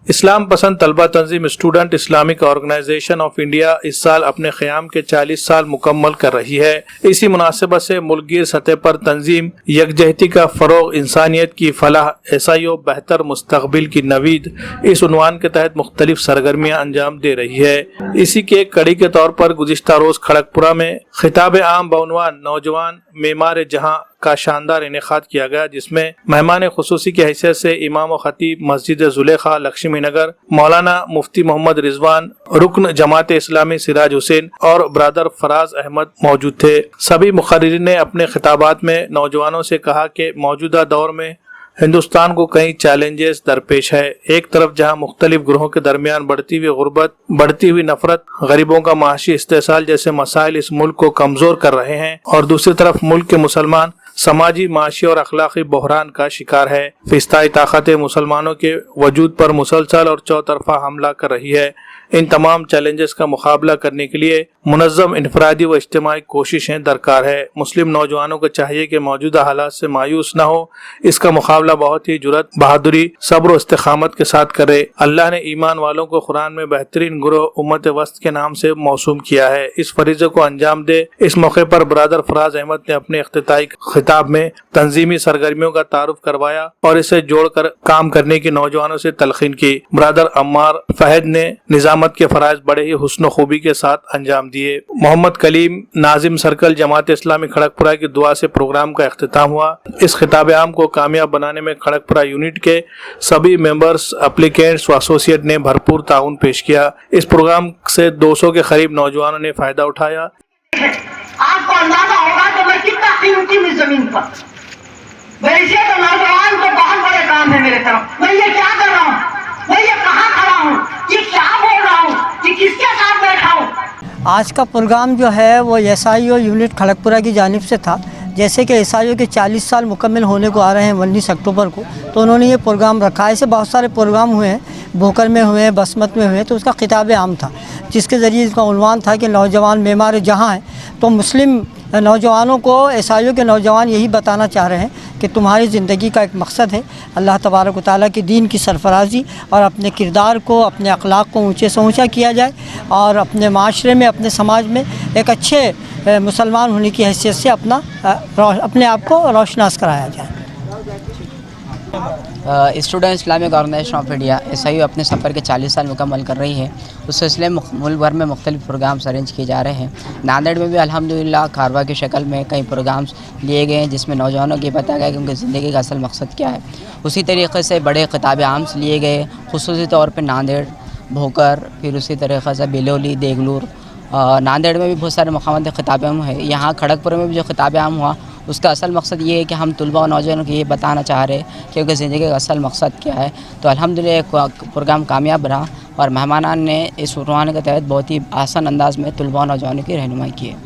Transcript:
اسلام پسند طلبہ تنظیم student Islamic organisation of India اس سال اپنے قیام کے 40 سال مکمل کر رہی ہے۔ اسی مناسبت سے ملک گیر سطح پر تنظیم یکجہتی کا فروغ، انسانیت کی فلاح، ایسائیوں بہتر مستقبل کی نوید اس عنوان کے تحت مختلف سرگرمیاں انجام دے رہی ہے۔ اسی کے ایک کڑی کے طور پر گزشتہ روز کھڑگپورہ میں خطاب عام بعنوان نوجوان معمار جہاں کا شاندار انعقاد کیا گیا، جس میں مہمان خصوصی کی حیثیت سے امام و خطیب مسجد زلیخا لکشمی نگر مولانا مفتی محمد رضوان، رکن جماعت اسلامی سراج حسین اور برادر فراز احمد موجود تھے۔ سبھی مقررین نے اپنے خطابات میں نوجوانوں سے کہا کہ موجودہ دور میں ہندوستان کو کئی چیلنجز درپیش ہے۔ ایک طرف جہاں مختلف گروہوں کے درمیان بڑھتی ہوئی غربت، بڑھتی ہوئی نفرت، غریبوں کا معاشی استحصال جیسے مسائل اس ملک کو کمزور کر رہے ہیں، اور دوسری طرف ملک کے مسلمان سماجی، معاشی اور اخلاقی بحران کا شکار ہے۔ فلسطینی طاقتیں مسلمانوں کے وجود پر مسلسل اور چوطرفہ حملہ کر رہی ہے۔ ان تمام چیلنجز کا مقابلہ کرنے کے لیے منظم انفرادی و اجتماعی کوششیں درکار ہے۔ مسلم نوجوانوں کو چاہیے کہ موجودہ حالات سے مایوس نہ ہو، اس کا مقابلہ بہت ہی جرأت، بہادری، صبر و استقامت کے ساتھ کرے۔ اللہ نے ایمان والوں کو قرآن میں بہترین گروہ امت وسط کے نام سے موسوم کیا ہے۔ اس فریضے کو انجام دے۔ اس موقع پر برادر فراز احمد نے اپنے افتتاحی خطاب میں تنظیمی سرگرمیوں کا تعارف کروایا اور اسے جوڑ کر کام کرنے کی نوجوانوں سے تلقین کی۔ برادر عمار فہد نے نظامت کے فرائض بڑے ہی حسن و خوبی کے ساتھ انجام دیے۔ محمد کلیم ناظم سرکل جماعت اسلامی کھڑگپورہ کی دعا سے پروگرام کا اختتام ہوا۔ اس خطاب عام کو کامیاب بنانے میں کھڑگپورہ یونٹ کے سبھی ممبرز، اپلیکینٹس و ایسوسیٹ نے بھرپور تعاون پیش کیا۔ اس پروگرام سے 200 کے قریب نوجوانوں نے فائدہ اٹھایا۔ آپ کو اندازہ ہوگا کہ میں کتنا قیمتی ہوں زمین پر۔ ویسے تو نوجوان کو بہت بڑے کام ہے میرے طرف۔ میں یہ کیا کر رہا ہوں، میں یہ کہاں کھڑا ہوں، یہ کیا بول رہا ہوں، یہ کس کے ساتھ بیٹھا ہوں۔ آج کا پروگرام جو ہے وہ ایسائیوں یونٹ کھڑگپورہ کی جانب سے تھا۔ جیسے کہ ایسائیوں کے 40 سال مکمل ہونے کو آ رہے ہیں 19 اکتوبر کو، تو انہوں نے یہ پروگرام رکھا ہے۔ ایسے بہت سارے پروگرام ہوئے ہیں، بھوکر میں ہوئے ہیں، بسمت میں ہوئے ہیں، تو اس کا خطاب عام تھا جس کے ذریعے اس کا عنوان تھا کہ نوجوان معمار جہاں ہیں۔ تو مسلم نوجوانوں کو، عیسائیوں کے نوجوان یہی بتانا چاہ رہے ہیں کہ تمہاری زندگی کا ایک مقصد ہے اللہ تبارک و تعالیٰ کے دین کی سرفرازی، اور اپنے کردار کو، اپنے اخلاق کو اونچے سے اونچا کیا جائے، اور اپنے معاشرے میں، اپنے سماج میں ایک اچھے مسلمان ہونے کی حیثیت سے اپنے آپ کو روشناس کرایا جائے۔ Student Islamic organisation of India S I O اپنے سفر کے 40 سال مکمل کر رہی ہے۔ اس سلسلے میں ملک بھر میں مختلف پروگرامز ارینج کیے جا رہے ہیں۔ ناندیڑ میں بھی الحمدللہ کارواں کی شکل میں کئی پروگرامز لیے گئے ہیں جس میں نوجوانوں کی بتایا گیا کہ ان کی زندگی کا اصل مقصد کیا ہے۔ اسی طریقے سے بڑے خطاب عام لیے گئے، خصوصی طور پہ ناندیڑ، بھوکر، پھر اسی طریقے سے بیلولی، دیگلور، ناندیڑ میں بھی بہت سارے مقامات خطاب عام ہیں۔ یہاں کھڑگپورہ میں بھی جو خطاب عام ہوا اس کا اصل مقصد یہ ہے کہ ہم طلباء و نوجوانوں کو یہ بتانا چاہ رہے ہیں کہ ان کی زندگی کا اصل مقصد کیا ہے۔ تو الحمدللہ ایک پروگرام کامیاب رہا اور مہمانان نے اس عنوان کے تحت بہت ہی آسان انداز میں طلباء و نوجوانوں کی رہنمائی کی ہے۔